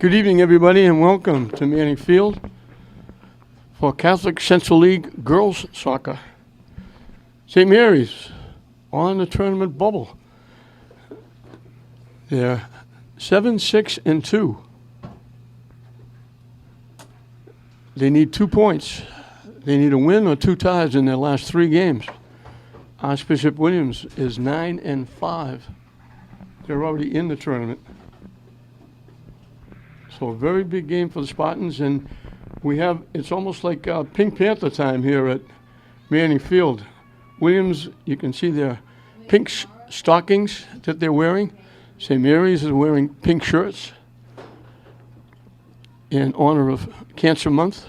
Good evening, everybody, and welcome to Manning Field for Catholic Central League Girls Soccer. St. Mary's on the tournament bubble. They're 7-6-2. They need 2 points. They need a win or 2 ties in their last 3 games. Archbishop Williams is 9-5. They're already in the tournament. So a very big game for the Spartans, and it's almost like Pink Panther time here at Manning Field. Williams, you can see their pink stockings that they're wearing. St. Mary's is wearing pink shirts in honor of Cancer Month.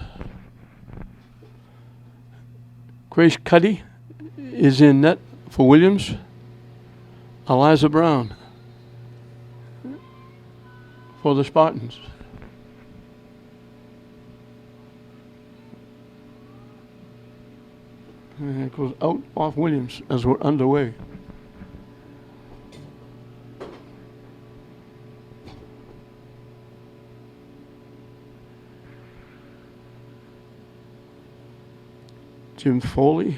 Grace Cuddy is in net for Williams. Eliza Brown for the Spartans. And it goes out off Williams as we're underway. Jim Foley,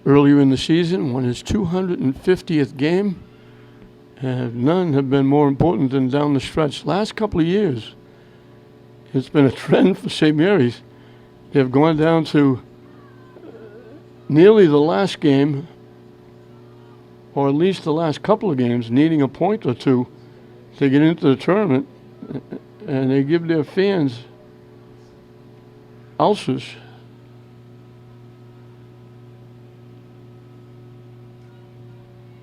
earlier in the season, won his 250th game, and none have been more important than down the stretch. Last couple of years, it's been a trend for St. Mary's. They've gone down to nearly the last game, or at least the last couple of games, needing a point or 2 to get into the tournament, and they give their fans ulcers.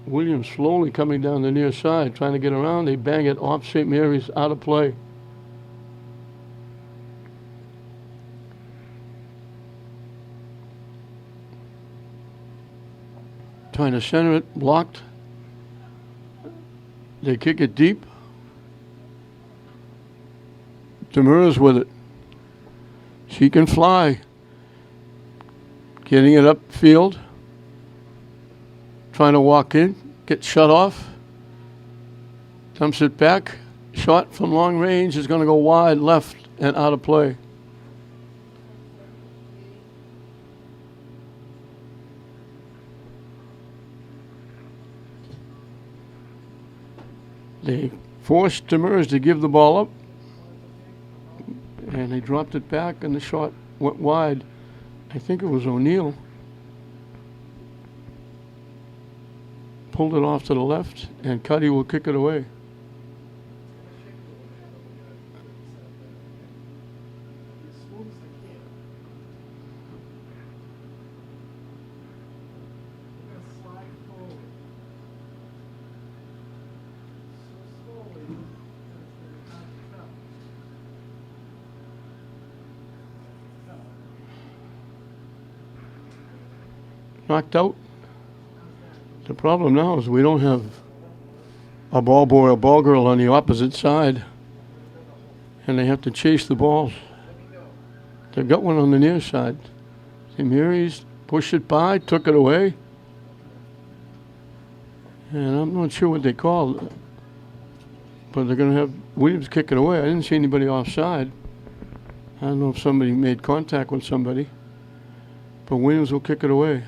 Williams slowly coming down the near side, trying to get around. They bang it off St. Mary's, out of play. Trying to center it, blocked. They kick it deep. Demers with it. She can fly. Getting it upfield. Trying to walk in, gets shut off. Dumps it back. Shot from long range is going to go wide left and out of play. They forced Demers to give the ball up, and they dropped it back, and the shot went wide. I think it was O'Neill. Pulled it off to the left, and Cuddy will kick it away. Knocked out. The problem now is we don't have a ball boy or ball girl on the opposite side, and they have to chase the balls. They've got one on the near side. St. Mary's pushed it by, took it away, and I'm not sure what they called it, but they're going to have Williams kick it away. I didn't see anybody offside. I don't know if somebody made contact with somebody, but Williams will kick it away.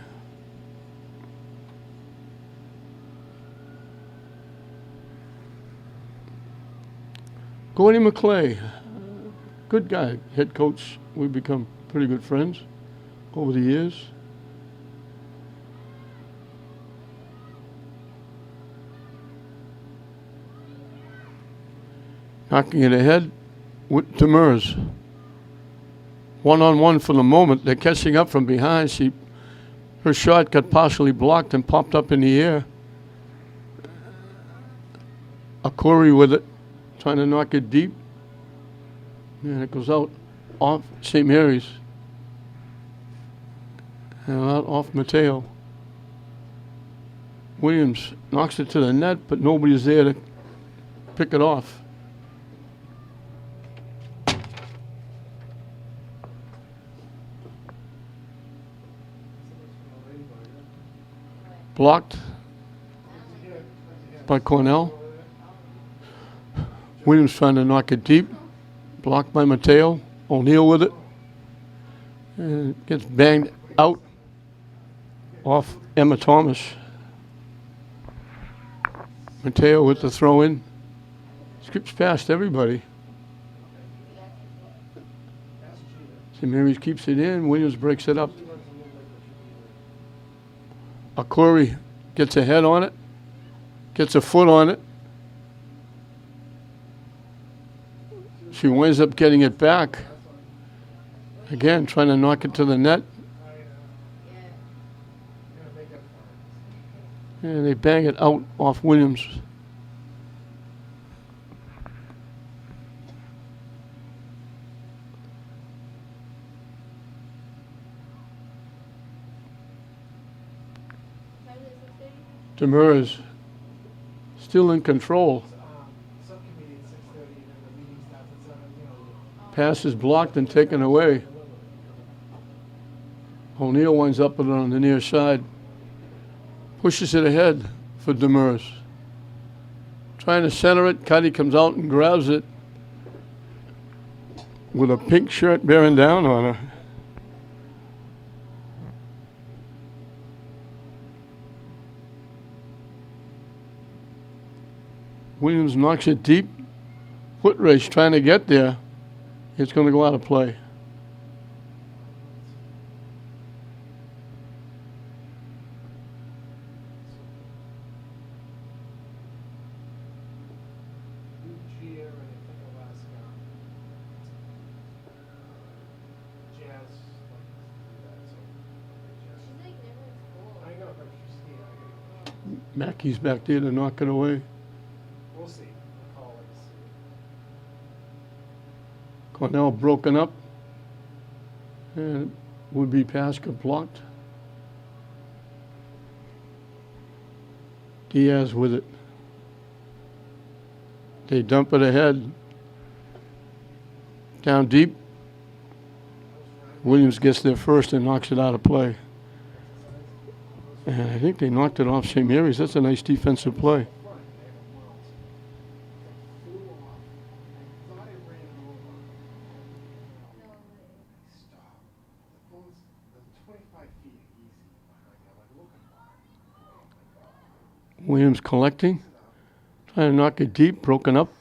Gordy McClay, good guy, head coach. We've become pretty good friends over the years. Knocking it ahead with Demers. One-on-one for the moment. They're catching up from behind. Her shot got partially blocked and popped up in the air. Akori with it. Trying to knock it deep, and it goes out off St. Mary's and out off Mateo. Williams knocks it to the net, but nobody's there to pick it off. Blocked by Cornell. Williams trying to knock it deep. Blocked by Mateo. O'Neill with it. And it gets banged out off Emma Thomas. Mateo with the throw in. Skips past everybody. St. Mary's keeps it in. Williams breaks it up. Akuri gets a head on it. Gets a foot on it. She winds up getting it back. Again, trying to knock it to the net. And they bang it out off Williams. Demers still in control. Pass is blocked and taken away. O'Neill winds up with it on the near side. Pushes it ahead for Demers. Trying to center it. Cuddy comes out and grabs it with a pink shirt bearing down on her. Williams knocks it deep. Foot race trying to get there. It's going to go out of play. Mackey's back there to knock it away. We'll see. Cornell broken up. And would be pass got blocked. Diaz with it. They dump it ahead. Down deep. Williams gets there first and knocks it out of play. And I think they knocked it off St. Mary's. That's a nice defensive play. Williams collecting. Trying to knock it deep. Broken up.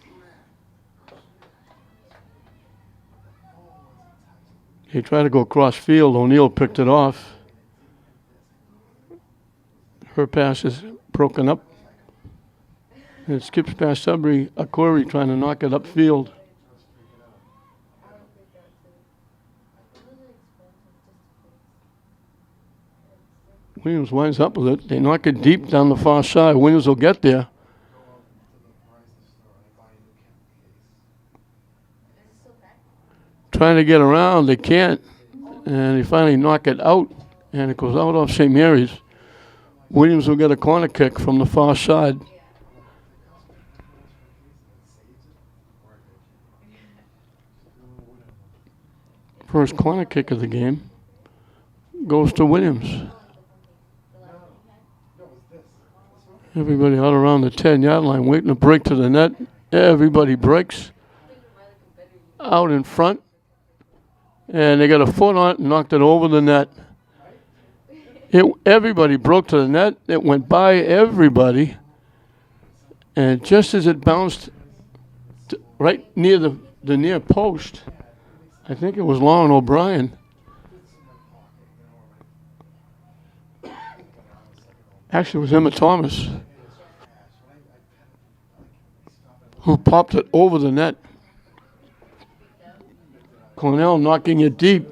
He tried to go cross field. O'Neill picked it off. Her pass is broken up. And it skips past Sudbury. Akuri trying to knock it upfield. Williams winds up with it. They knock it deep down the far side. Williams will get there. Trying to get around. They can't. And they finally knock it out. And it goes out off St. Mary's. Williams will get a corner kick from the far side. First corner kick of the game goes to Williams. Everybody out around the 10-yard line waiting to break to the net. Everybody breaks out in front. And they got a foot on it and knocked it over the net. Everybody broke to the net. It went by everybody. And just as it bounced right near the near post, I think it was Lauren O'Brien. Actually, it was Emma Thomas who popped it over the net. Cornell knocking it deep.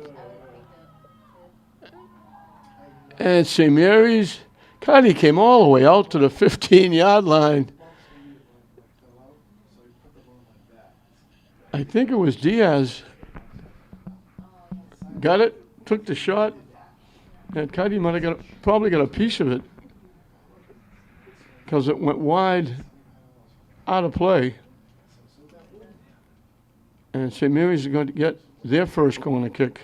And St. Mary's, Cuddy came all the way out to the 15-yard line. I think it was Diaz. Got it, took the shot, and Cuddy might have probably got a piece of it because it went wide out of play. And St. Mary's is going to get their first corner kick.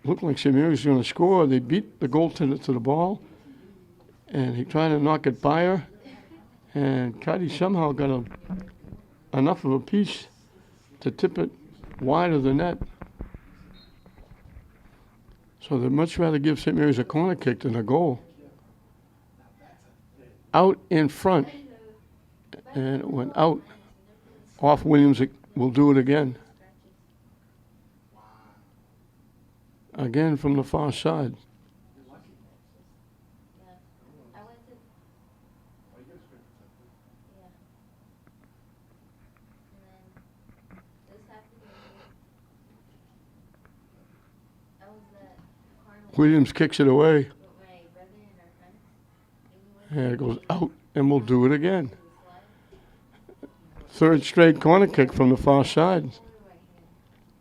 Looked like St. Mary's going to score. They beat the goaltender to the ball. and he tried to knock it by her, and Cuddy somehow got enough of a piece to tip it wide of the net. So they'd much rather give St. Mary's a corner kick than a goal. Out in front, and it went out. Off Williams will do it again. Again from the far side. Williams kicks it away. And it goes out, and we'll do it again. Third straight corner kick from the far side.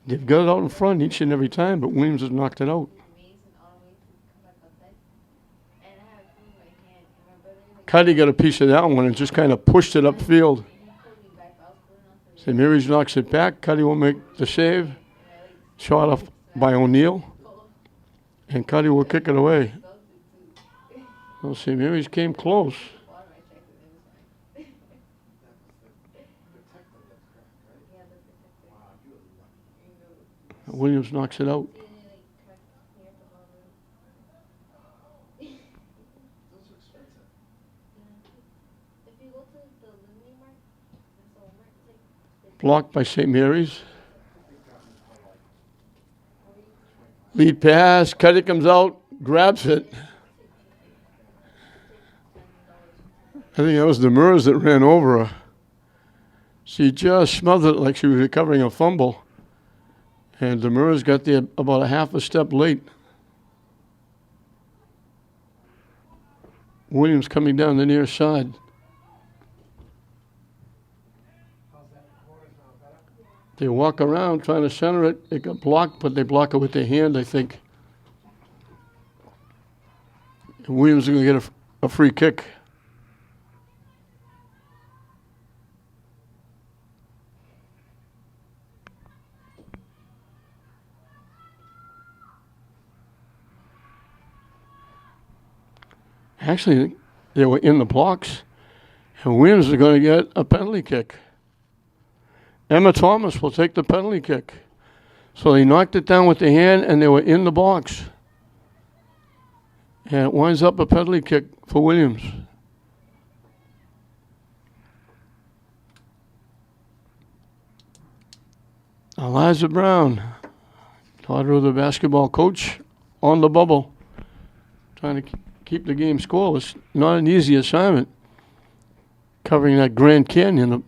They've got it out in front each and every time, but Williams has knocked it out. Cuddy got a piece of that one and just kind of pushed it upfield. St. Mary's knocks it back. Cuddy will make the save. Shot off by O'Neill. And Cuddy will kick it away. Well, St. Mary's came close. Williams knocks it out. Blocked by St. Mary's. Lead pass. Cuddy comes out, grabs it. I think that was Demers that ran over her. She just smothered it like she was recovering a fumble. And Demers got there about a half a step late. Williams coming down the near side. They walk around trying to center it. It got blocked, but they block it with their hand, I think. And Williams is going to get a free kick. Actually, they were in the blocks, and Williams is going to get a penalty kick. Emma Thomas will take the penalty kick. So they knocked it down with the hand, and they were in the box. And it winds up a penalty kick for Williams. Eliza Brown, daughter of the basketball coach, on the bubble, trying to keep the game scoreless. Not an easy assignment, covering that Grand Canyon,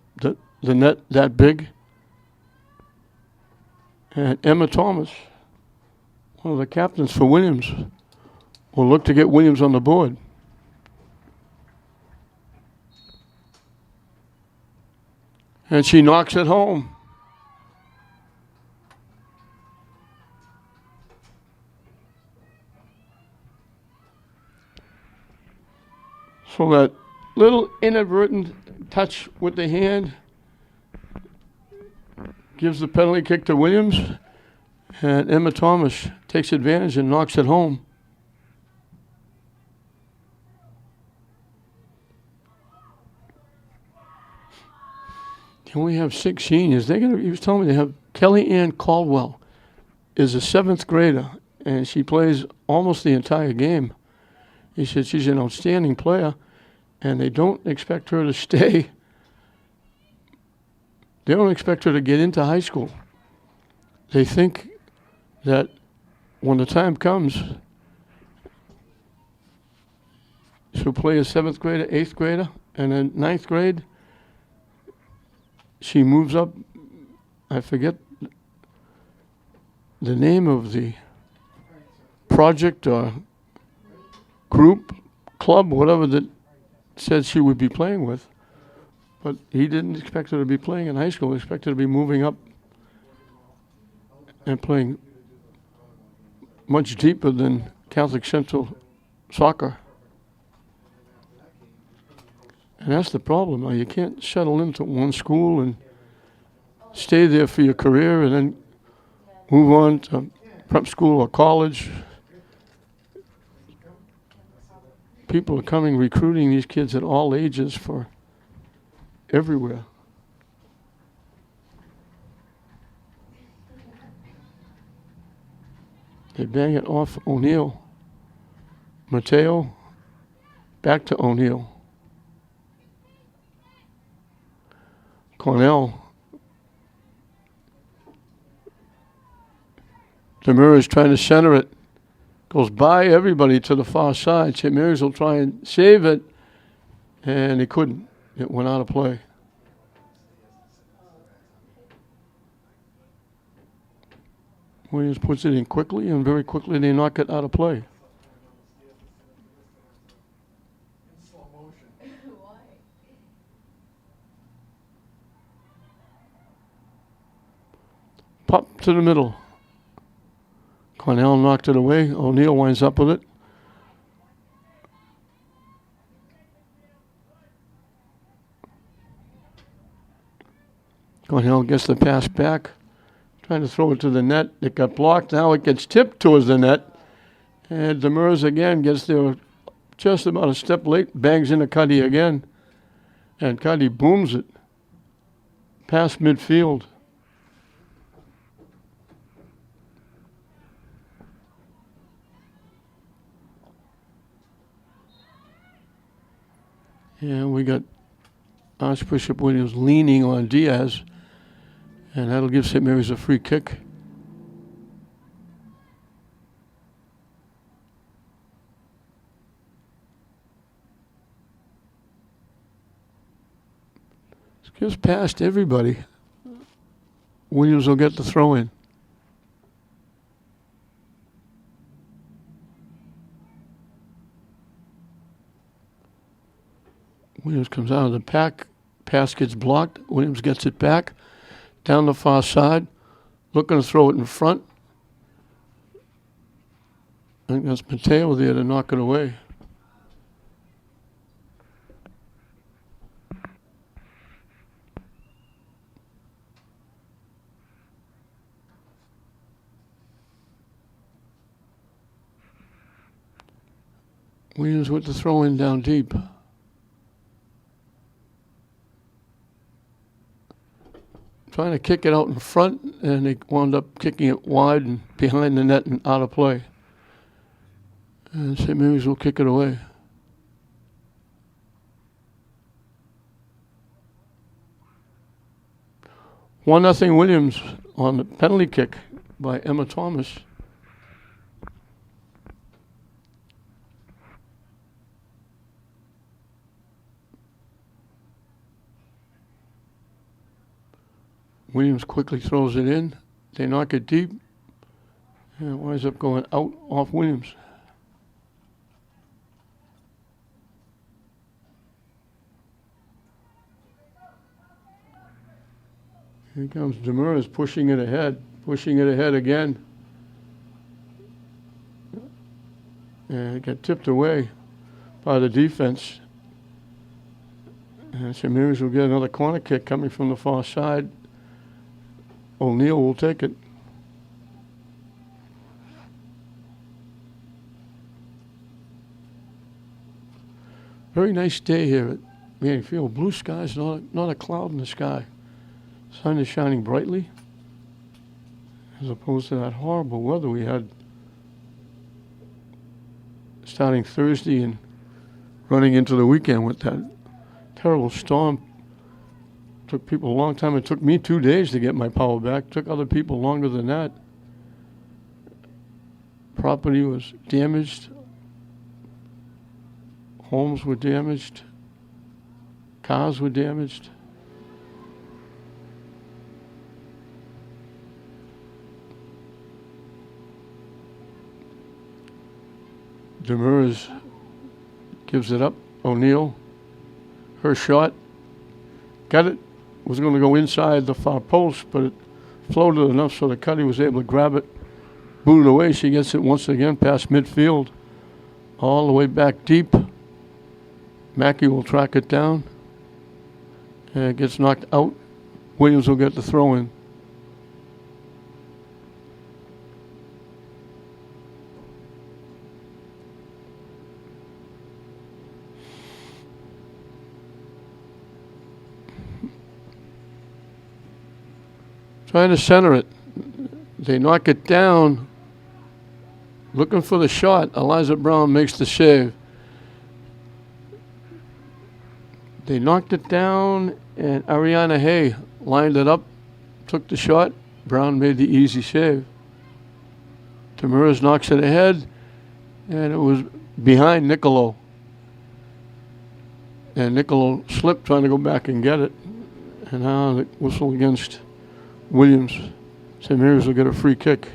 the net that big. And Emma Thomas, one of the captains for Williams, will look to get Williams on the board. And she knocks it home. So that little inadvertent touch with the hand gives the penalty kick to Williams, and Emma Thomas takes advantage and knocks it home. They only have 6 seniors. He was telling me they have Kelly Ann Caldwell is a 7th grader, and she plays almost the entire game. He said she's an outstanding player, and they don't expect her to stay. They don't expect her to get into high school. They think that when the time comes, she'll play a 7th grader, 8th grader, and then 9th grade, she moves up. I forget the name of the project or group, club, whatever that said she would be playing with. But he didn't expect her to be playing in high school. He expected her to be moving up and playing much deeper than Catholic Central soccer. And that's the problem. Now, you can't settle into one school and stay there for your career and then move on to prep school or college. people are coming, recruiting these kids at all ages for everywhere. They bang it off O'Neill. Mateo, back to O'Neill. Cornell. Demers trying to center it. Goes by everybody to the far side. St. Mary's will try and save it, and he couldn't. It went out of play. Williams puts it in quickly, and very quickly they knock it out of play. Pop to the middle. Cornell knocked it away. O'Neill winds up with it. Cornell gets the pass back. Trying to throw it to the net. It got blocked. Now it gets tipped towards the net. And Demers again gets there just about a step late. Bangs into Cuddy again. And Cuddy booms it past midfield. And we got Archbishop Williams leaning on Diaz. And that'll give St. Mary's a free kick. This gives past everybody. Williams will get the throw in. Williams comes out of the pack. Pass gets blocked. Williams gets it back. Down the far side. Looking to throw it in front. I think that's Mateo there to knock it away. Williams with the throw in down deep. Trying to kick it out in front, and they wound up kicking it wide and behind the net and out of play. And St. Mary's will kick it away. One nothing Williams on the penalty kick by Emma Thomas. Williams quickly throws it in. They knock it deep. And it winds up going out off Williams. Here comes Demers pushing it ahead again. And it got tipped away by the defense. And St. Mary's will get another corner kick coming from the far side. O'Neill will take it. Very nice day here at Manning Field. Blue skies, not a cloud in the sky. Sun is shining brightly, as opposed to that horrible weather we had starting Thursday and running into the weekend with that terrible storm. Took people a long time. It took me 2 days to get my power back. Took other people longer than that. Property was damaged. Homes were damaged. Cars were damaged. Demers gives it up. O'Neill. Her shot. Got it. Was going to go inside the far post, but it floated enough so that Cuddy was able to grab it, boot it away. She gets it once again past midfield, all the way back deep. Mackey will track it down, and it gets knocked out. Williams will get the throw in. trying to center it. They knock it down, looking for the shot. Eliza Brown makes the save. They knocked it down, and Ariana Hay lined it up, took the shot. Brown made the easy save. Demers knocks it ahead, and it was behind Niccolo. And Niccolo slipped trying to go back and get it. And now the whistle against Williams. St. Mary's will get a free kick.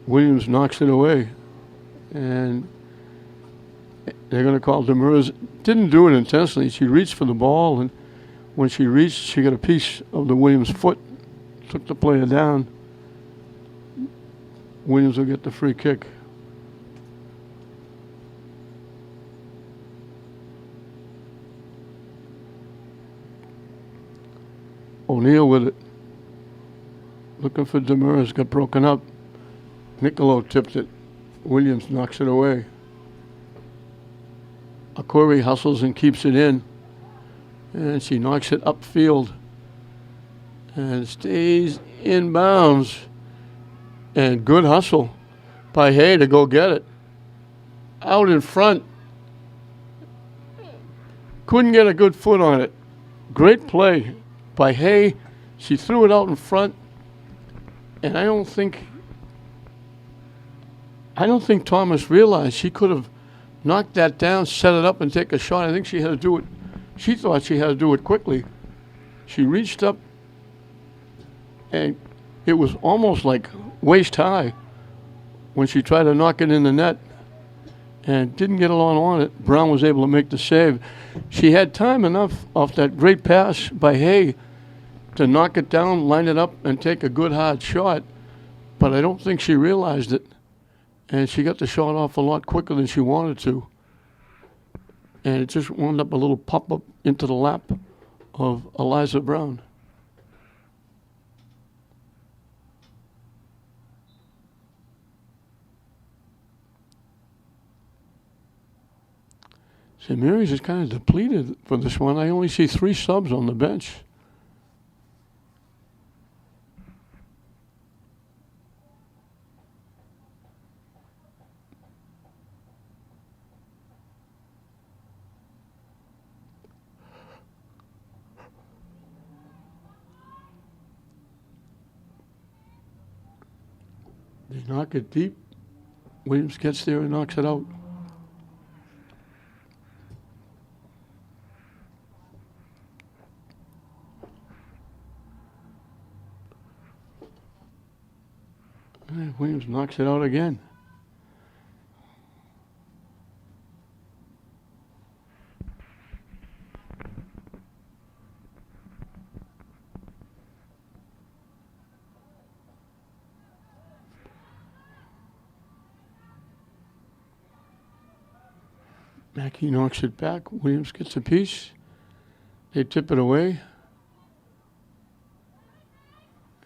Williams knocks it away. And they're going to call Demers. Didn't do it intentionally. She reached for the ball, and when she reached, she got a piece of the Williams foot. Took the player down. Williams will get the free kick. O'Neill with it. Looking for Demers. Got broken up. Niccolo tipped it. Williams knocks it away. Akori hustles and keeps it in. And she knocks it upfield. And stays in bounds. And good hustle by Hay to go get it. Out in front. Couldn't get a good foot on it. Great play by Hay. She threw it out in front. And I don't think Thomas realized she could have knocked that down, set it up, and take a shot. I think she had to do it. She thought she had to do it quickly. She reached up, and it was almost like waist high when she tried to knock it in the net and didn't get along on it. Brown was able to make the save. She had time enough off that great pass by Hay to knock it down, line it up, and take a good hard shot, but I don't think she realized it. And she got the shot off a lot quicker than she wanted to. And it just wound up a little pop-up into the lap of Eliza Brown. St. Mary's is kind of depleted for this one. I only see 3 subs on the bench. They knock it deep. Williams gets there and knocks it out. And Williams knocks it out again. Mackey knocks it back. Williams gets a piece. They tip it away.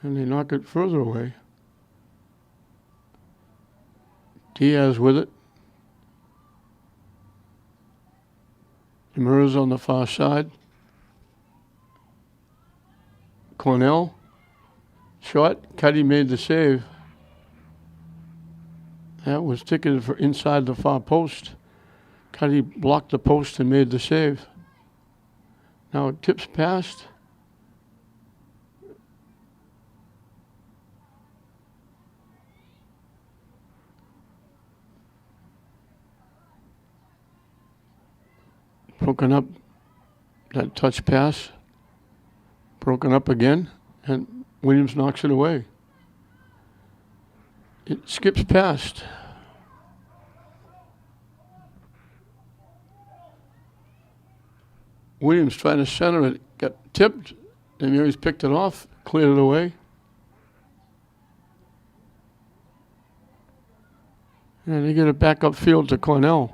And they knock it further away. Diaz with it. Demers on the far side. Cornell. Shot. Cuddy made the save. That was ticketed for inside the far post. Cuddy blocked the post and made the save. Now it tips past. Broken up, that touch pass. Broken up again, and Williams knocks it away. It skips past. Williams trying to center it, got tipped, and Mary's picked it off, cleared it away. And they get it back upfield to Cornell.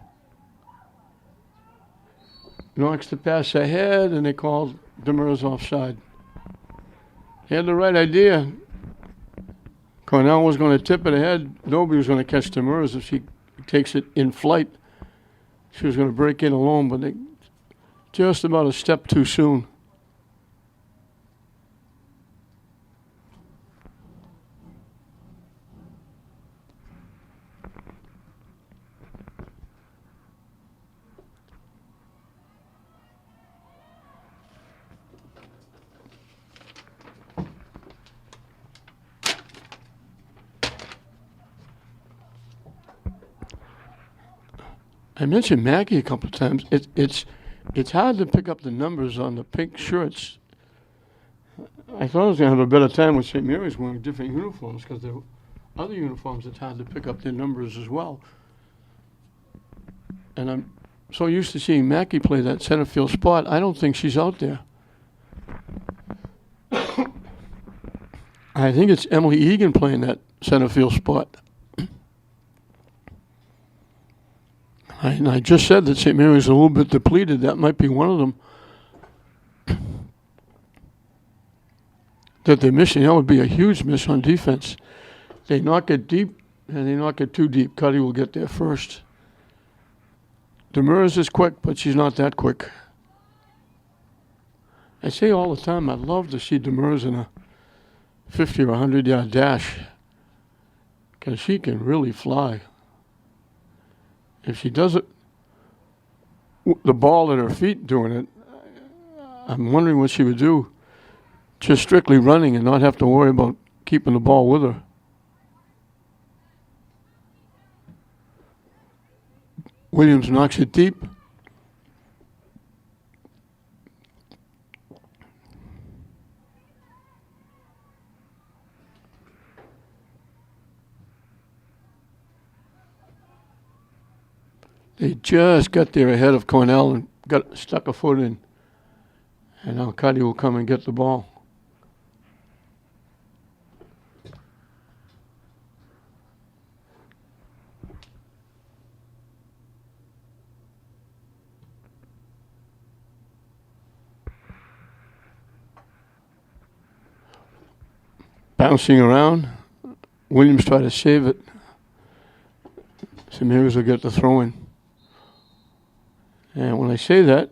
Knocks the pass ahead, and they called Demers offside. He had the right idea. Cornell was going to tip it ahead. Nobody was going to catch Demers if she takes it in flight. She was going to break in alone, but they just about a step too soon. I mentioned Maggie a couple of times. It's hard to pick up the numbers on the pink shirts. I thought I was going to have a better time with St. Mary's wearing different uniforms, because there are other uniforms it's hard to pick up their numbers as well. And I'm so used to seeing Mackie play that center field spot, I don't think she's out there. I think it's Emily Egan playing that center field spot. And I just said that St. Mary's a little bit depleted. That might be one of them that they're missing. That would be a huge miss on defense. They knock it deep, and they knock it too deep. Cuddy will get there first. Demers is quick, but she's not that quick. I say all the time, I'd love to see Demers in a 50 or 100-yard dash, because she can really fly. If she does it, the ball at her feet doing it, I'm wondering what she would do. Just strictly running and not have to worry about keeping the ball with her. Williams knocks it deep. They just got there ahead of Cornell and stuck a foot in. And now Cuddy will come and get the ball. Bouncing around. Williams tried to save it. St. Mary's will get the throw in. And when I say that,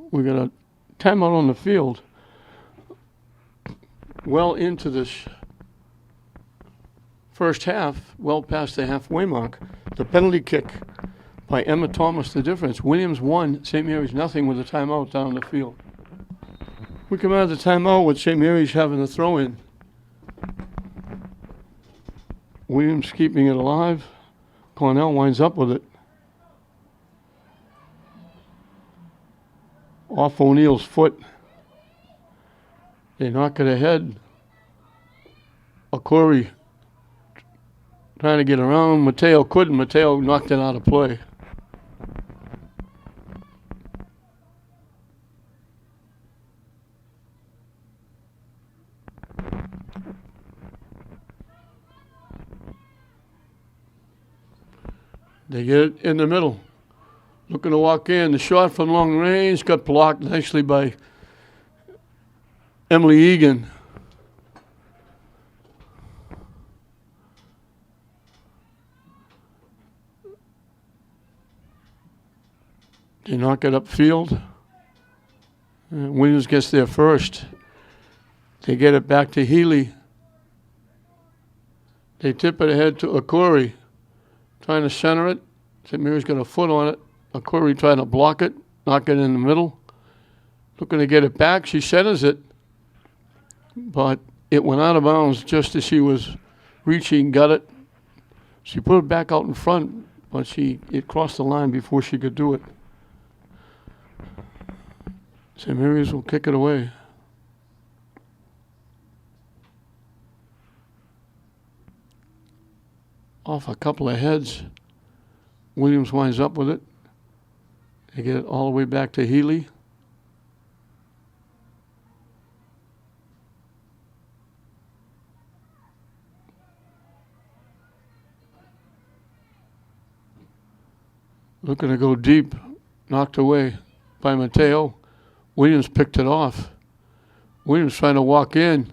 we got a timeout on the field well into this first half, well past the halfway mark. The penalty kick by Emma Thomas, the difference. Williams 1, St. Mary's nothing with a timeout down the field. We come out of the timeout with St. Mary's having the throw in. Williams keeping it alive. Cornell winds up with it. Off O'Neill's foot. They knock it ahead. Okori trying to get around. Mateo couldn't. Mateo knocked it out of play. They get it in the middle. Looking to walk in. The shot from long range got blocked nicely by Emily Egan. They knock it upfield. Williams gets there first. They get it back to Healy. They tip it ahead to Okori. Trying to center it. St. Mary's got a foot on it. Okori trying to block it, knock it in the middle. Looking to get it back. She centers it, but it went out of bounds just as she was reaching, got it. She put it back out in front, but it crossed the line before she could do it. St. Mary's will kick it away. Off a couple of heads. Williams winds up with it. They get it all the way back to Healy. Looking to go deep. Knocked away by Mateo. Williams picked it off. Williams trying to walk in.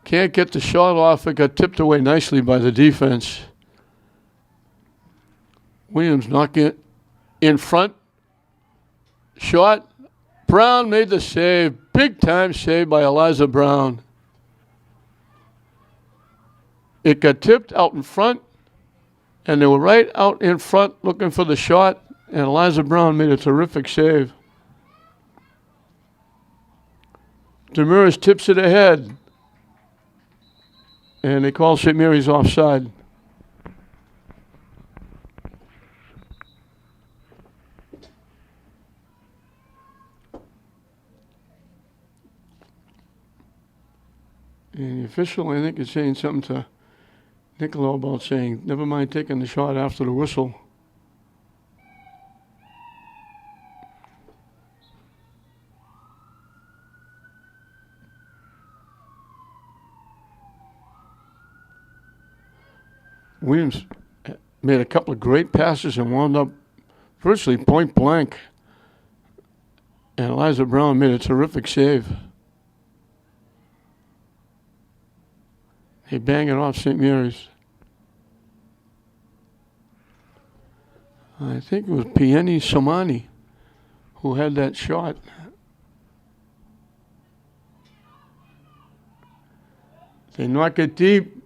Can't get the shot off. It got tipped away nicely by the defense. Williams knocking it in front, shot. Brown made the save. Big time save by Eliza Brown. It got tipped out in front, and they were right out in front looking for the shot, and Eliza Brown made a terrific save. Demers tips it ahead, and they call St. Mary's offside. And the official, I think, is saying something to Niccolo about saying, never mind taking the shot after the whistle. Williams made a couple of great passes and wound up virtually point blank. And Eliza Brown made a terrific save. They bang it off St. Mary's. I think it was Pieni Somani who had that shot. They knock it deep.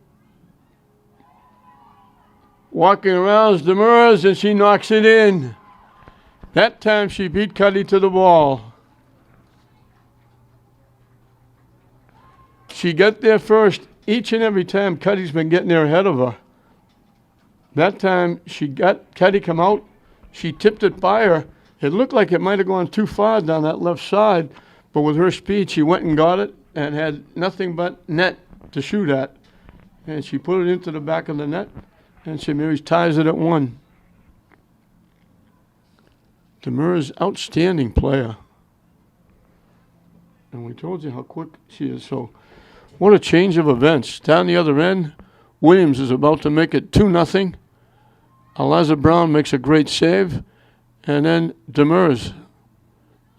Walking around is Demers, and she knocks it in. That time she beat Cuddy to the ball. She got there first. Each and every time, Cuddy's been getting there ahead of her. That time, she got Cuddy come out. She tipped it by her. It looked like it might have gone too far down that left side, but with her speed, she went and got it and had nothing but net to shoot at. And she put it into the back of the net, and St. Mary's ties it at 1. Demers, outstanding player. And we told you how quick she is, so what a change of events. Down the other end, Williams is about to make it 2-0. Eliza Brown makes a great save. And then Demers,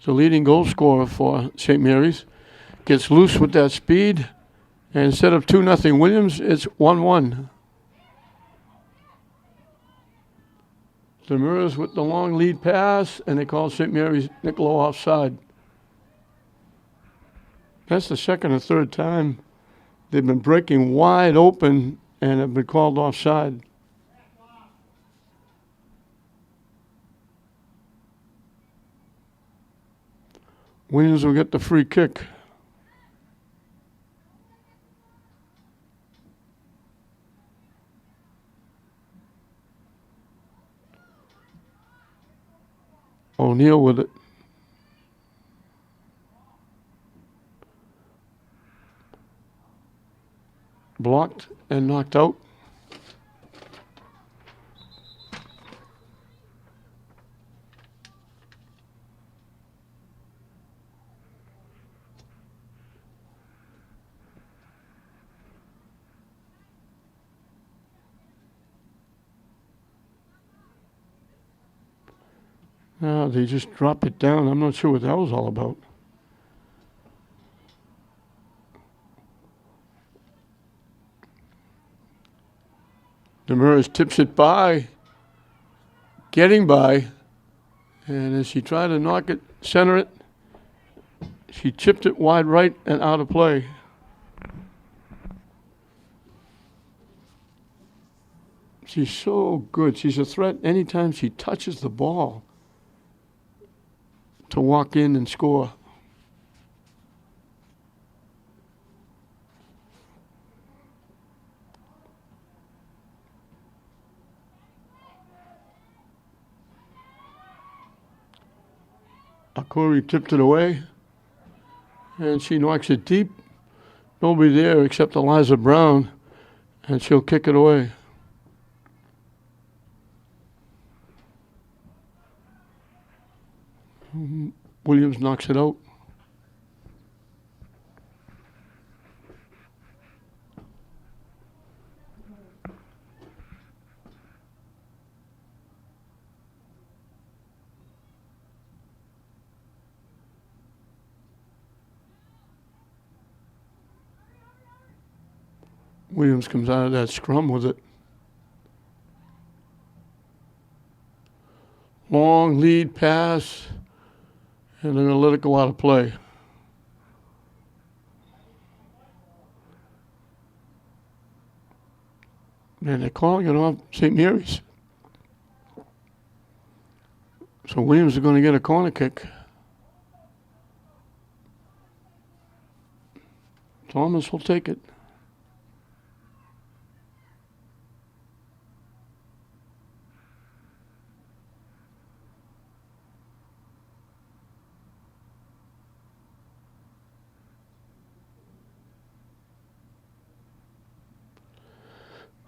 the leading goal scorer for St. Mary's, gets loose with that speed. And instead of 2-0 Williams, it's 1-1. Demers with the long lead pass, and they call St. Mary's Niccolo offside. That's the second or third time they've been breaking wide open and have been called offside. Williams will get the free kick. O'Neal with it. Blocked and knocked out. Now they just dropped it down. I'm not sure what that was all about. Demers tips it by, getting by, and as she tried to knock it, center it, she chipped it wide right and out of play. She's so good. She's a threat anytime she touches the ball to walk in and score. Akuri tipped it away, and she knocks it deep. Nobody there except Eliza Brown, and she'll kick it away. Williams knocks it out. Williams comes out of that scrum with it. Long lead pass, and they're going to let it go out of play. And they're calling it off St. Mary's. So Williams are going to get a corner kick. Thomas will take it.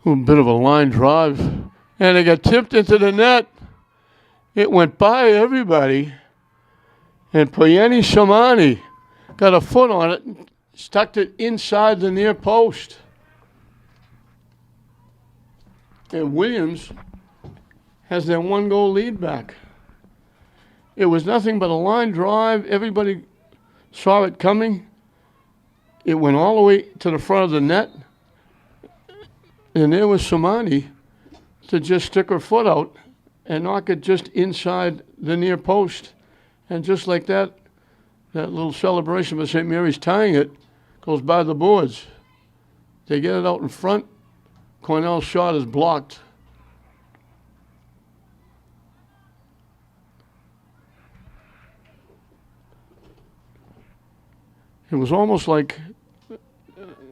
A bit of a line drive, and it got tipped into the net. It went by everybody, and Poyeni Shamani got a foot on it and stuck it inside the near post. And Williams has their 1-goal lead back. It was nothing but a line drive. Everybody saw it coming. It went all the way to the front of the net. And there was Samani to just stick her foot out and knock it just inside the near post. And just like that, that little celebration of St. Mary's tying it goes by the boards. They get it out in front. Cornell's shot is blocked. It was almost like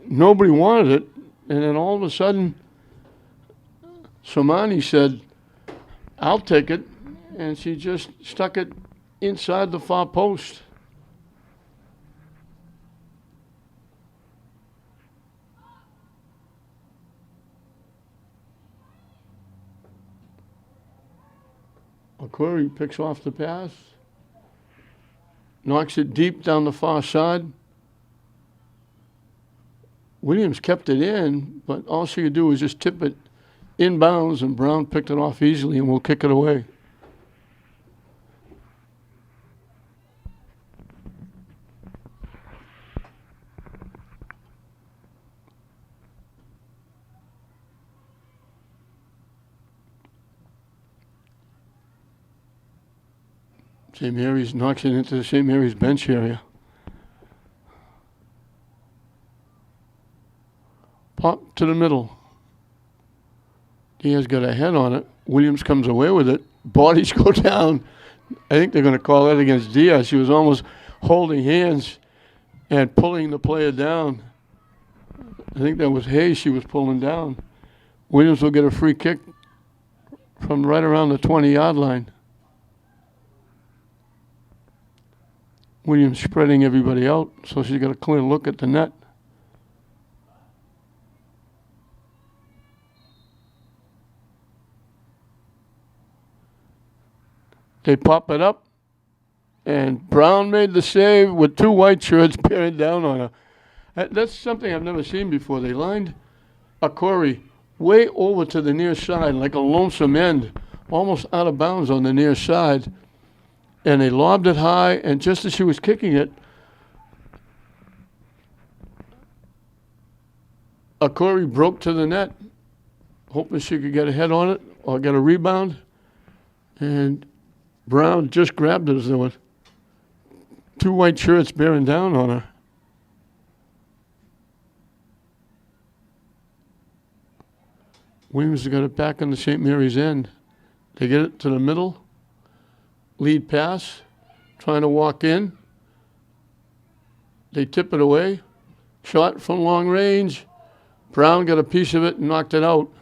nobody wanted it. And then all of a sudden, Somani said, I'll take it. And she just stuck it inside the far post. McQuarrie picks off the pass, knocks it deep down the far side. Williams kept it in, but all she could do was just tip it inbounds, and Brown picked it off easily and will kick it away. St. Mary's knocks it into the St. Mary's bench area. Pop to the middle. Diaz got a head on it. Williams comes away with it. Bodies go down. I think they're going to call that against Diaz. She was almost holding hands and pulling the player down. I think that was Hayes she was pulling down. Williams will get a free kick from right around the 20-yard line. Williams spreading everybody out, so she's got a clear look at the net. They pop it up, and Brown made the save with 2 white shirts bearing down on her. That's something I've never seen before. They lined Akori way over to the near side, like a lonesome end, almost out of bounds on the near side. And they lobbed it high, and just as she was kicking it, Akori broke to the net, hoping she could get a head on it or get a rebound. And Brown just grabbed it as there were 2 white shirts bearing down on her. Williams got it back on the St. Mary's end. They get it to the middle. Lead pass, trying to walk in. They tip it away. Shot from long range. Brown got a piece of it and knocked it out.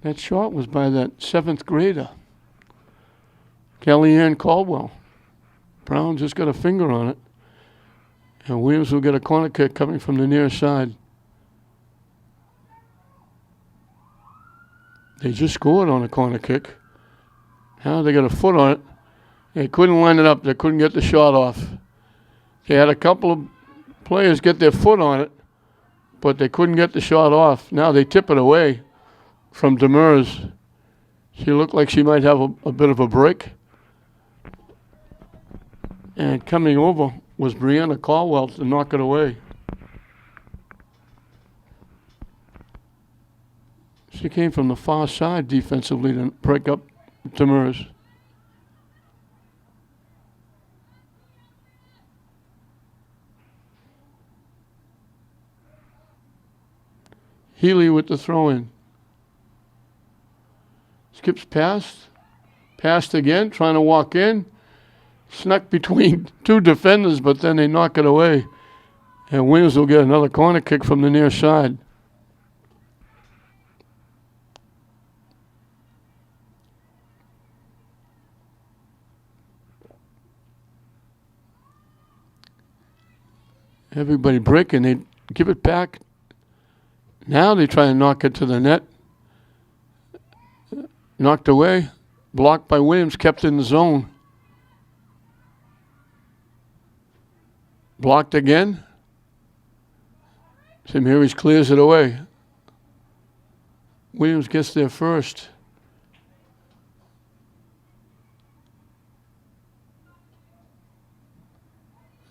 That shot was by that 7th grader, Kellyanne Caldwell. Brown just got a finger on it. And Williams will get a corner kick coming from the near side. They just scored on a corner kick. Now they got a foot on it. They couldn't line it up. They couldn't get the shot off. They had a couple of players get their foot on it, but they couldn't get the shot off. Now they tip it away from Demers. She looked like she might have a bit of a break. And coming over was Brianna Caldwell to knock it away. She came from the far side defensively to break up Demers. Healy with the throw-in. Skips past. Passed again, trying to walk in. Snuck between two defenders, but then they knock it away. And Williams will get another corner kick from the near side. Everybody breaking, they give it back. Now they try to knock it to the net. Knocked away. Blocked by Williams, kept in the zone. Blocked again. St. Mary's clears it away. Williams gets there first.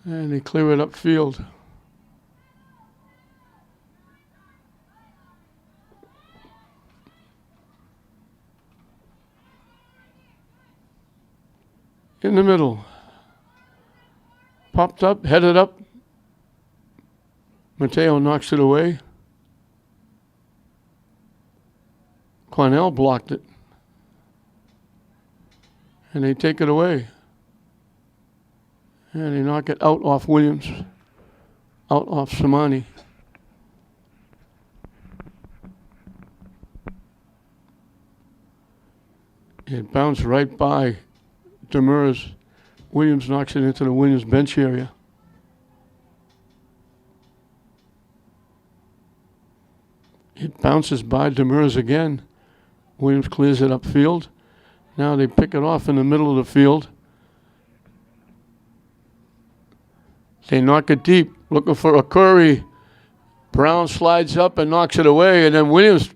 And they clear it upfield. In the middle. Popped up, headed up. Mateo knocks it away. Cornell blocked it. And they take it away. And they knock it out off Williams. Out off Samani. It bounced right by Demers. Williams knocks it into the Williams bench area. It bounces by Demers again. Williams clears it upfield. Now they pick it off in the middle of the field. They knock it deep, looking for a Curry. Brown slides up and knocks it away, and then Williams.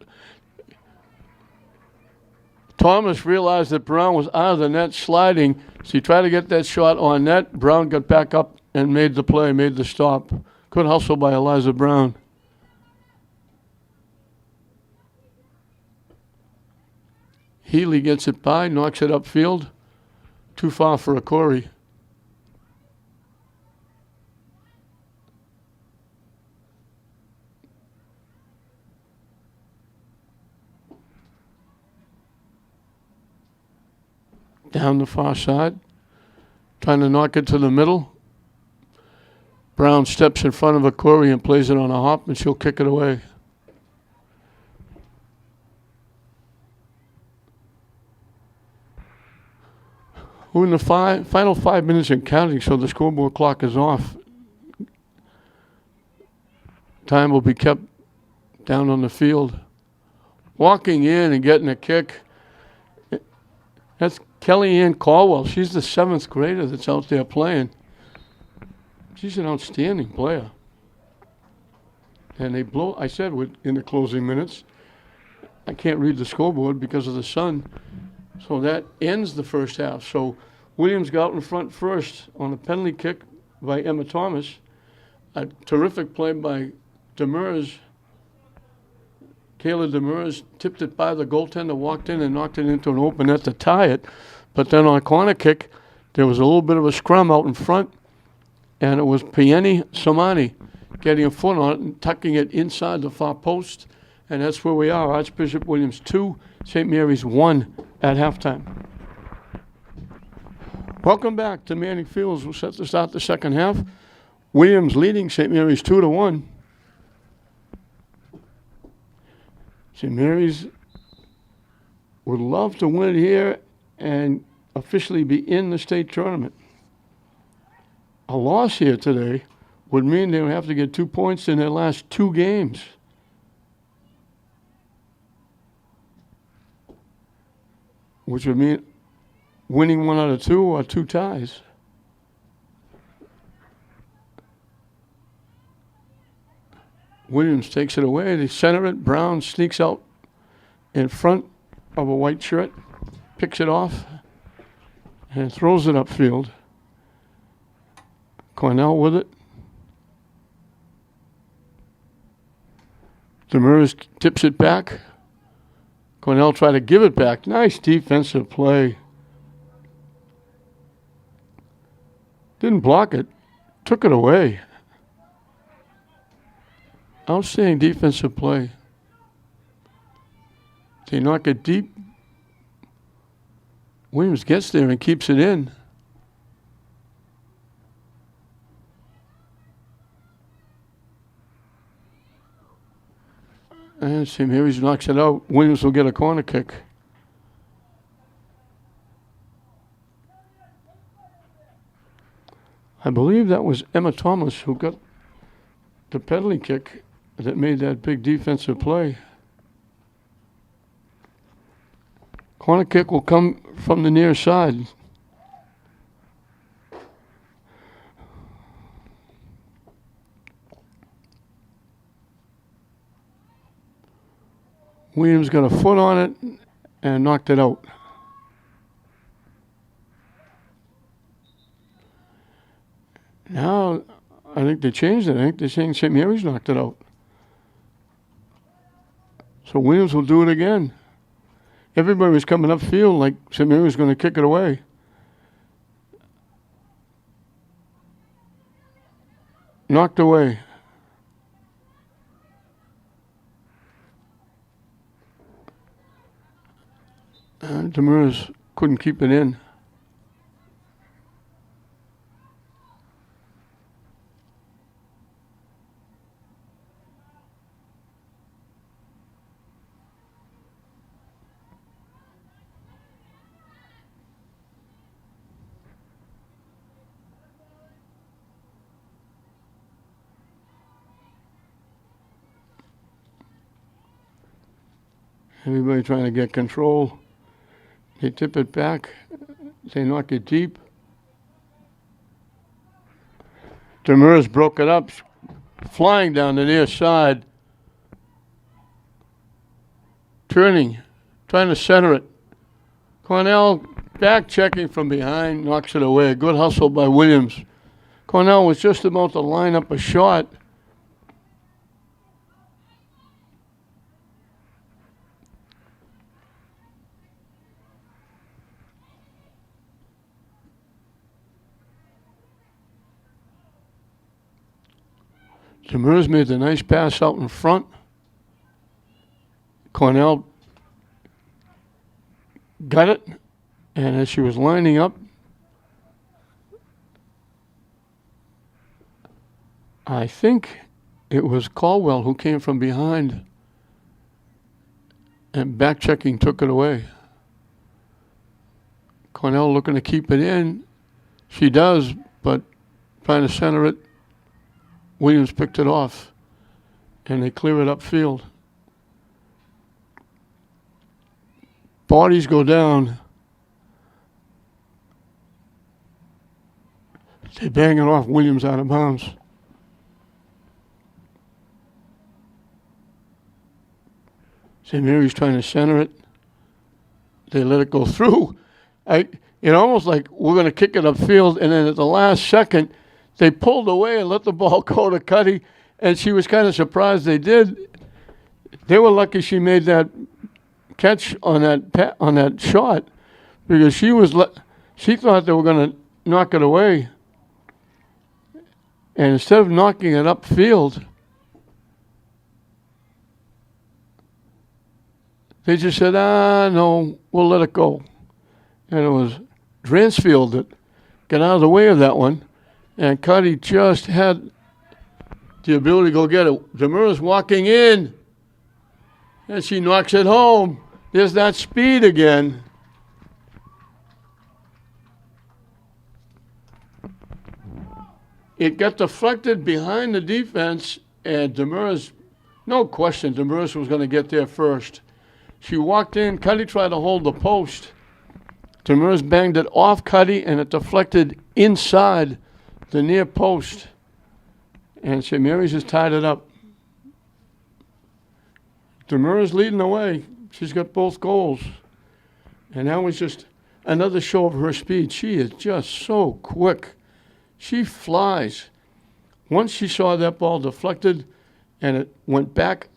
Thomas realized that Brown was out of the net sliding, so he tried to get that shot on net. Brown got back up and made the play, made the stop. Good hustle by Eliza Brown. Healy gets it by, knocks it upfield. Too far for a Corey. Down the far side, trying to knock it to the middle. Brown steps in front of a Corey and plays it on a hop, and she'll kick it away. We're in the final 5 minutes and counting, so the scoreboard clock is off. Time will be kept down on the field. Walking in and getting a kick. That's Kellyanne Caldwell. She's the 7th grader that's out there playing. She's an outstanding player. And they blow, I said in the closing minutes, I can't read the scoreboard because of the sun. So that ends the first half. So Williams got out in front first on a penalty kick by Emma Thomas. A terrific play by Demers. Kayla Demers tipped it by the goaltender, walked in and knocked it into an open net to tie it. But then on a corner kick, there was a little bit of a scrum out in front, and it was Pieni Samani getting a foot on it and tucking it inside the far post. And that's where we are. Archbishop Williams 2, St. Mary's 1 at halftime. Welcome back to Manning Fields. We're set to start the second half. Williams leading St. Mary's 2-1. St. Mary's would love to win here and officially be in the state tournament. A loss here today would mean they would have to get 2 points in their last 2 games. Which would mean winning 1 out of 2 or 2 ties. Williams takes it away. They center it. Brown sneaks out in front of a white shirt, picks it off, and throws it upfield. Cornell with it. Demers tips it back. Cornell tried to give it back. Nice defensive play. Didn't block it. Took it away. Outstanding defensive play. They knock it deep. Williams gets there and keeps it in. And St. Mary's knocks it out. Williams will get a corner kick. I believe that was Emma Thomas who got the penalty kick that made that big defensive play. Corner kick will come from the near side. Williams got a foot on it and knocked it out. Now, I think they changed it. I think they're saying St. Mary's knocked it out. So Williams will do it again. Everybody was coming upfield like St. Mary's going to kick it away. Knocked away. Demers couldn't keep it in. Everybody trying to get control. They tip it back. They knock it deep. Demers broke it up, flying down the near side. Turning, trying to center it. Cornell back checking from behind, knocks it away. Good hustle by Williams. Cornell was just about to line up a shot. Demers made the nice pass out in front. Cornell got it, and as she was lining up, I think it was Caldwell who came from behind and back checking took it away. Cornell looking to keep it in. She does, but trying to center it. Williams picked it off, and they clear it upfield. Bodies go down. They bang it off. Williams out of bounds. St. Mary's trying to center it. They let it go through. It almost like we're going to kick it upfield, and then at the last second, they pulled away and let the ball go to Cuddy, and she was kind of surprised they did. They were lucky she made that catch on that shot, because she thought they were going to knock it away, and instead of knocking it upfield, they just said, no, we'll let it go. And it was Dransfield that got out of the way of that one. And Cuddy just had the ability to go get it. Demers walking in. And she knocks it home. There's that speed again. It got deflected behind the defense, and Demers, no question, Demers was going to get there first. She walked in. Cuddy tried to hold the post. Demers banged it off Cuddy, and it deflected inside the near post, and St. Mary's has tied it up. Demers leading the way. She's got both goals. And that was just another show of her speed. She is just so quick. She flies. Once she saw that ball deflected and it went back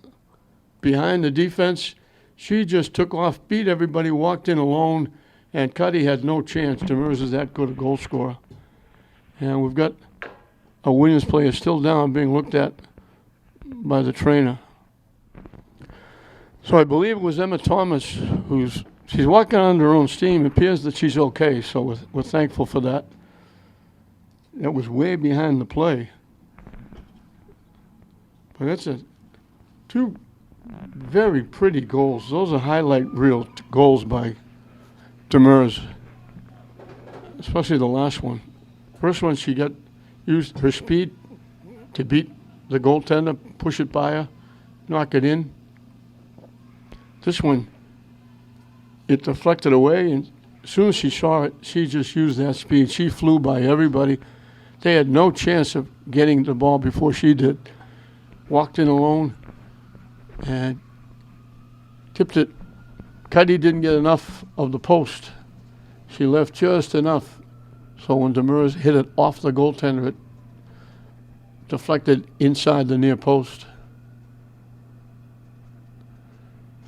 behind the defense, she just took off, beat everybody, walked in alone, and Cuddy had no chance. Demers is that good a goal scorer. And we've got a Williams player still down being looked at by the trainer. So I believe it was Emma Thomas she's walking under her own steam. It appears that she's okay, so we're thankful for that. That was way behind the play. But that's two very pretty goals. Those are highlight reel goals by Demers, especially the last one. First one, she used her speed to beat the goaltender, push it by her, knock it in. This one, it deflected away, and as soon as she saw it, she just used that speed. She flew by everybody. They had no chance of getting the ball before she did. Walked in alone and tipped it. Cuddy didn't get enough of the post. She left just enough. So when Demers hit it off the goaltender, it deflected inside the near post.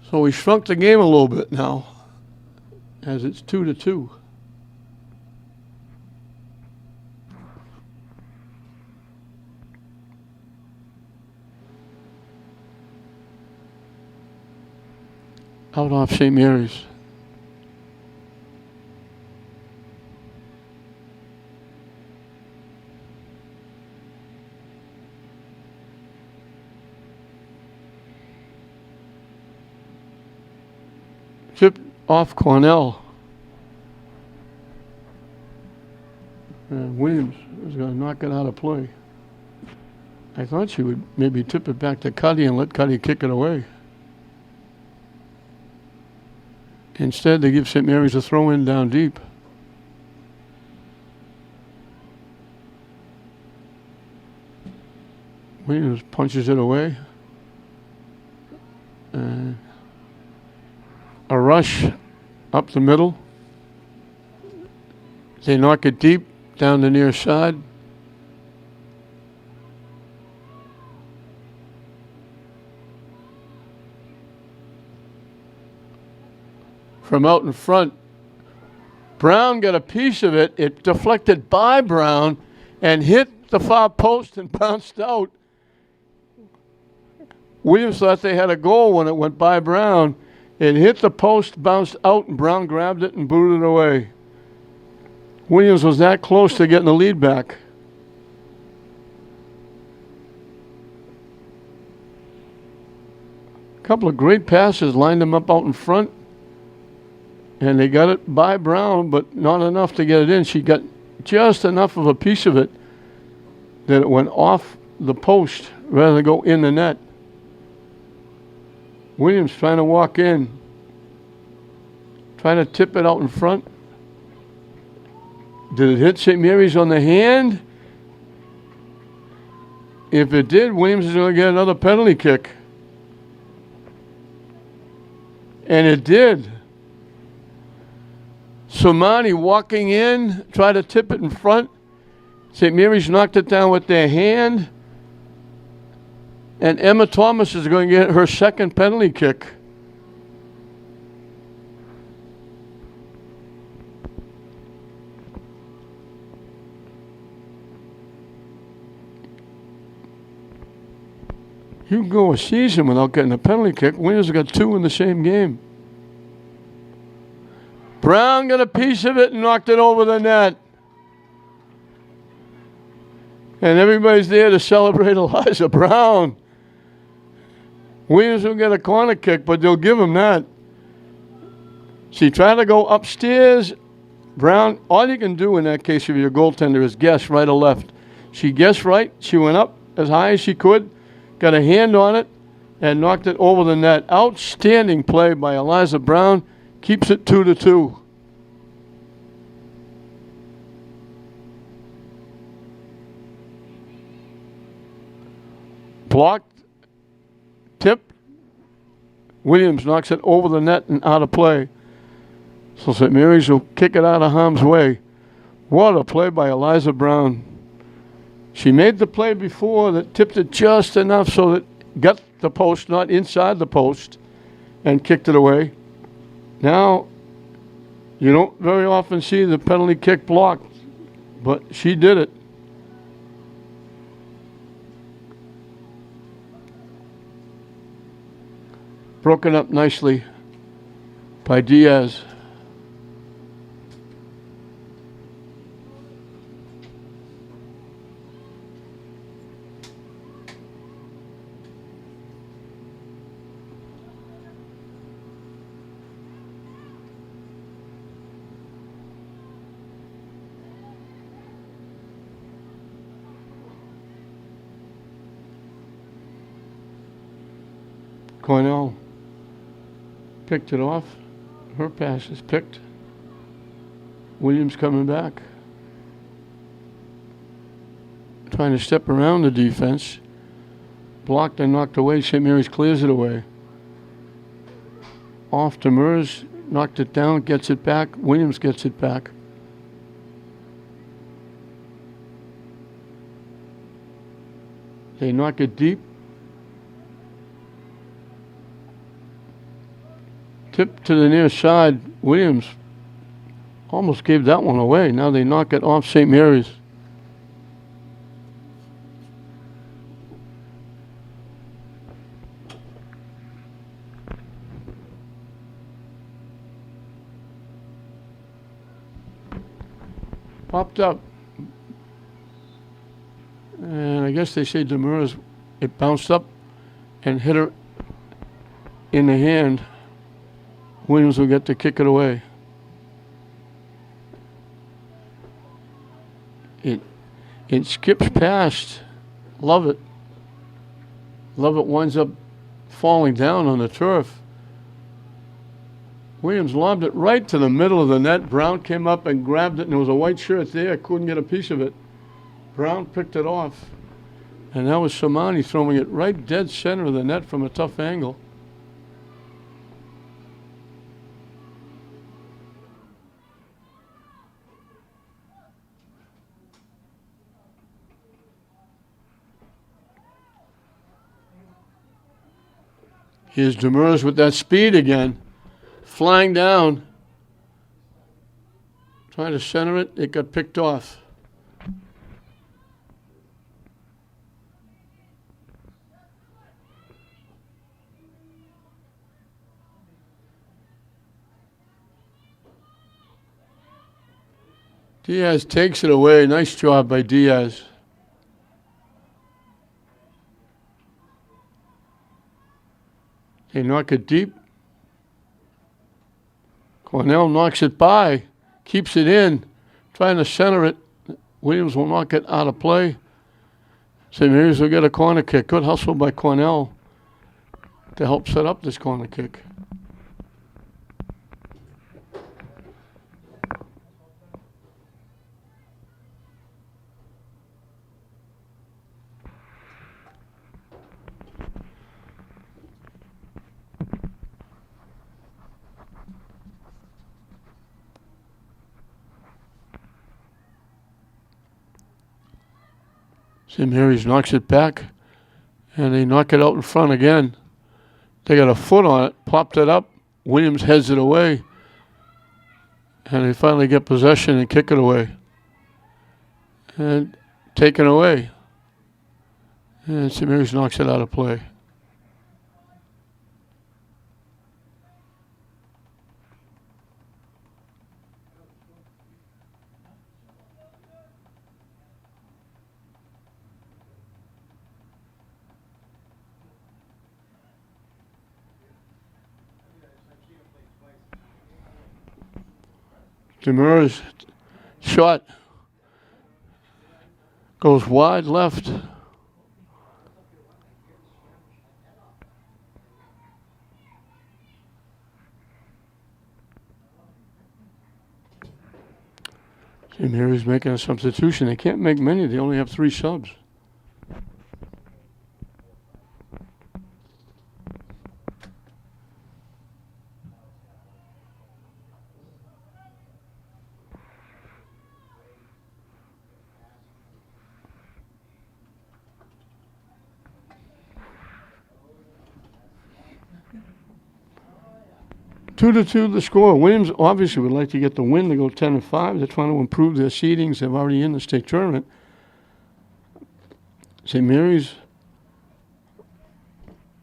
So we shrunk the game a little bit now, as it's 2-2. Out off St. Mary's. Chipped off Cornell. And Williams was going to knock it out of play. I thought she would maybe tip it back to Cuddy and let Cuddy kick it away. Instead, they give St. Mary's a throw-in down deep. Williams punches it away. And a rush up the middle. They knock it deep down the near side. From out in front, Brown got a piece of it. It deflected by Brown and hit the far post and bounced out. Williams thought they had a goal when it went by Brown. It hit the post, bounced out, and Brown grabbed it and booted it away. Williams was that close to getting the lead back. A couple of great passes lined them up out in front. And they got it by Brown, but not enough to get it in. She got just enough of a piece of it that it went off the post rather than go in the net. Williams trying to walk in, trying to tip it out in front. Did it hit St. Mary's on the hand? If it did, Williams is going to get another penalty kick. And it did. Somani walking in, tried to tip it in front. St. Mary's knocked it down with their hand. And Emma Thomas is going to get her second penalty kick. You can go a season without getting a penalty kick. Williams got two in the same game. Brown got a piece of it and knocked it over the net. And everybody's there to celebrate Eliza Brown. Williams will get a corner kick, but they'll give him that. She tried to go upstairs. Brown, all you can do in that case if you're a goaltender is guess right or left. She guessed right. She went up as high as she could, got a hand on it, and knocked it over the net. Outstanding play by Eliza Brown. Keeps it 2-2. Blocked, tipped. Williams knocks it over the net and out of play. So St. Mary's will kick it out of harm's way. What a play by Eliza Brown. She made the play before that tipped it just enough so that got the post, not inside the post, and kicked it away. Now, you don't very often see the penalty kick blocked, but she did it. Broken up nicely by Diaz. Cornell picked it off. Her pass is picked. Williams coming back. Trying to step around the defense. Blocked and knocked away. St. Mary's clears it away. Off to Mers. Knocked it down. Gets it back. Williams gets it back. They knock it deep. Tip to the near side. Williams almost gave that one away. Now they knock it off St. Mary's. Popped up. And I guess they say Demers, it bounced up and hit her in the hand. Williams will get to kick it away. It skips past. Love it. Love it winds up falling down on the turf. Williams lobbed it right to the middle of the net. Brown came up and grabbed it, and there was a white shirt there. Couldn't get a piece of it. Brown picked it off. And that was Somani throwing it right dead center of the net from a tough angle. Here's Demers with that speed again. Flying down. Trying to center it. It got picked off. Diaz takes it away. Nice job by Diaz. They knock it deep. Cornell knocks it by, keeps it in, trying to center it. Williams will knock it out of play. St. Mary's will get a corner kick. Good hustle by Cornell to help set up this corner kick. St. Mary's knocks it back, and they knock it out in front again. They got a foot on it, popped it up. Williams heads it away, and they finally get possession and kick it away. And taken away. And St. Mary's knocks it out of play. Demers shot goes wide left. St. Mary's making a substitution. They can't make many. They only have 3 subs. 2-2 the score. Williams obviously would like to get the win to go 10-5. They're trying to improve their seedings. They're already in the state tournament. St. Mary's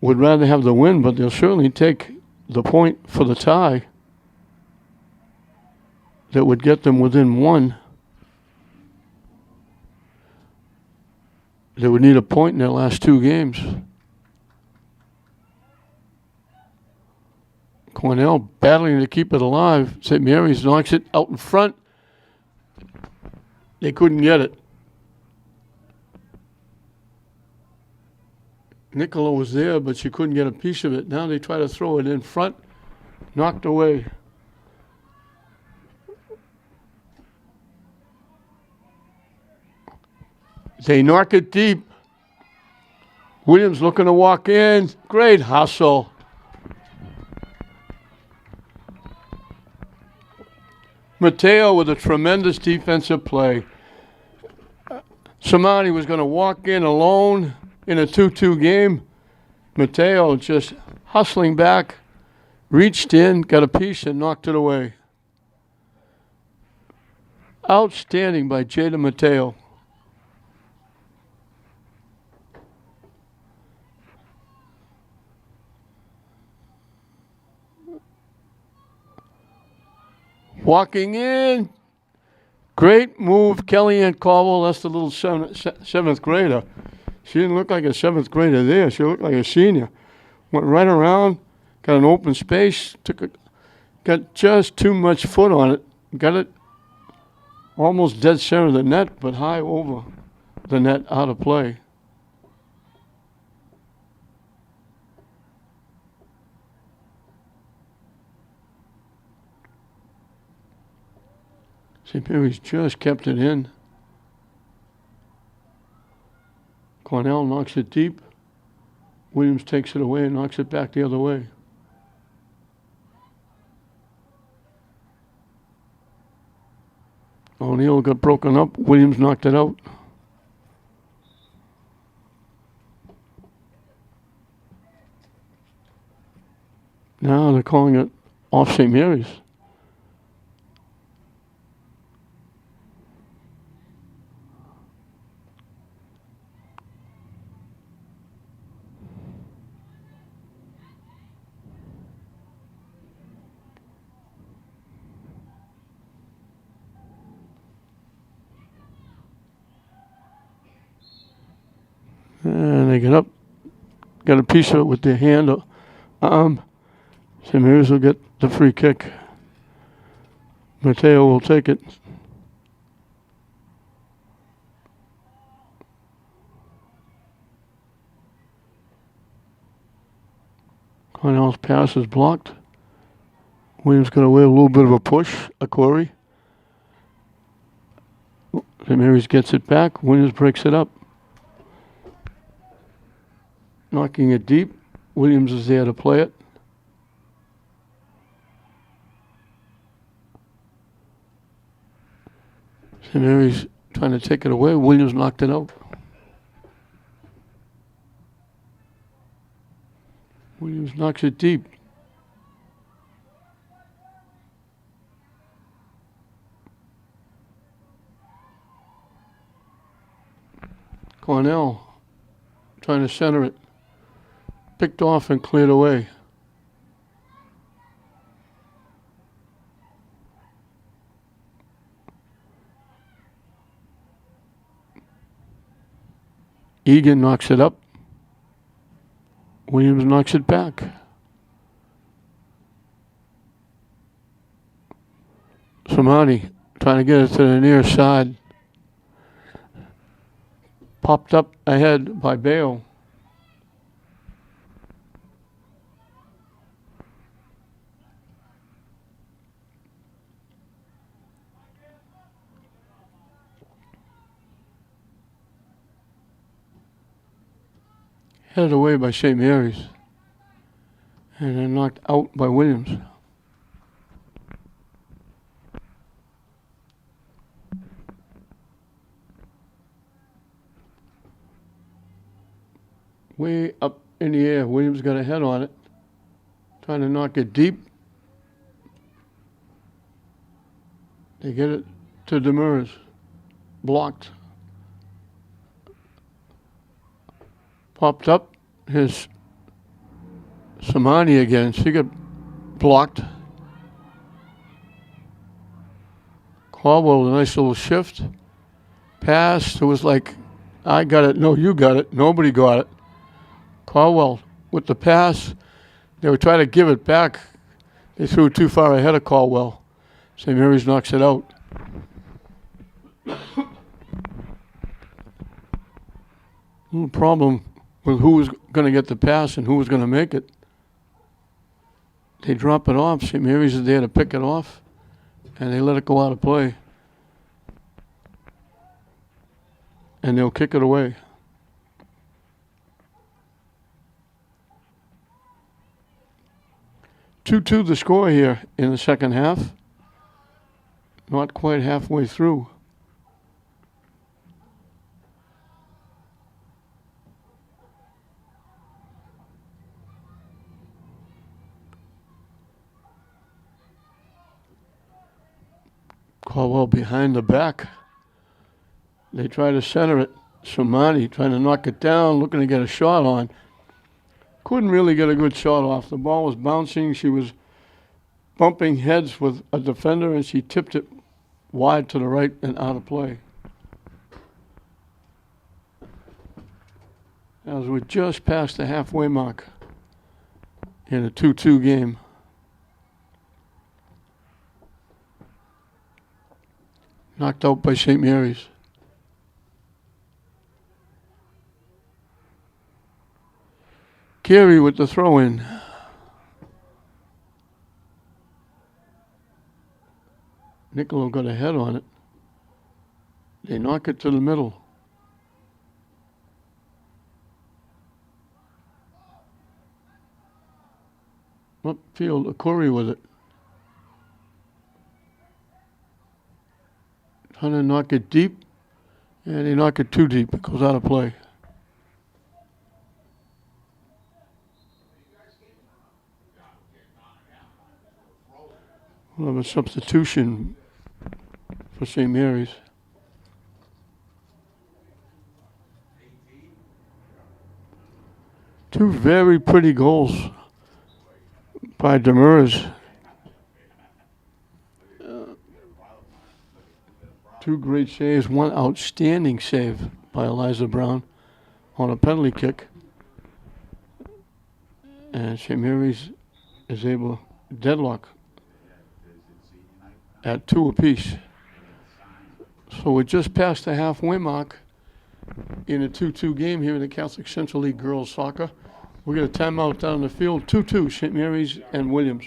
would rather have the win, but they'll certainly take the point for the tie that would get them within one. They would need a point in their last two games. Cornell battling to keep it alive. St. Mary's knocks it out in front. They couldn't get it. Nicola was there, but she couldn't get a piece of it. Now they try to throw it in front. Knocked away. They knock it deep. Williams looking to walk in. Great hustle. Mateo with a tremendous defensive play. Samani was going to walk in alone in a 2-2 game. Mateo just hustling back, reached in, got a piece, and knocked it away. Outstanding by Jada Mateo. Walking in. Great move, Kellyanne Caldwell. That's the little seventh grader. She didn't look like a seventh grader there. She looked like a senior. Went right around, got an open space, got just too much foot on it. Got it almost dead center of the net, but high over the net, out of play. St. Mary's just kept it in. Cornell knocks it deep. Williams takes it away and knocks it back the other way. O'Neill got broken up. Williams knocked it out. Now they're calling it off St. Mary's. And they get up, got a piece of it with their hand. St. Mary's will get the free kick. Mateo will take it. Cornell's pass is blocked. Williams got away a little bit of a push, a query. St. Mary's gets it back. Williams breaks it up. Knocking it deep. Williams is there to play it. St. Mary's trying to take it away. Williams knocked it out. Williams knocks it deep. Cornell trying to center it. Picked off and cleared away. Egan knocks it up. Williams knocks it back. Samani trying to get it to the near side. Popped up ahead by Bale. Headed away by St. Mary's. And then knocked out by Williams. Way up in the air. Williams got a head on it. Trying to knock it deep. They get it to Demers. Blocked. Popped up. Here's Samani again. She got blocked. Caldwell, a nice little shift. Pass. It was like, I got it. No, you got it. Nobody got it. Caldwell with the pass. They were trying to give it back. They threw it too far ahead of Caldwell. St. Mary's knocks it out. Little problem with who was going to get the pass and who was going to make it. They drop it off. St. Mary's is there to pick it off, and they let it go out of play. And they'll kick it away. 2-2 the score here in the second half. Not quite halfway through. Caldwell behind the back. They try to center it. Somani trying to knock it down, looking to get a shot on. Couldn't really get a good shot off. The ball was bouncing. She was bumping heads with a defender, and she tipped it wide to the right and out of play. As we're just past the halfway mark in a 2-2 game. Knocked out by St. Mary's. Carey with the throw-in. Niccolo got a head on it. They knock it to the middle. Upfield, Corey with it. Trying to knock it deep, and they knock it too deep. It goes out of play. We'll have a substitution for St. Mary's. Two very pretty goals by Demers. Two great saves, one outstanding save by Eliza Brown on a penalty kick. And St. Mary's is able to deadlock at 2 apiece. So we're just past the halfway mark in a 2-2 game here in the Catholic Central League Girls Soccer. We're going to timeout down the field, 2-2, St. Mary's and Williams.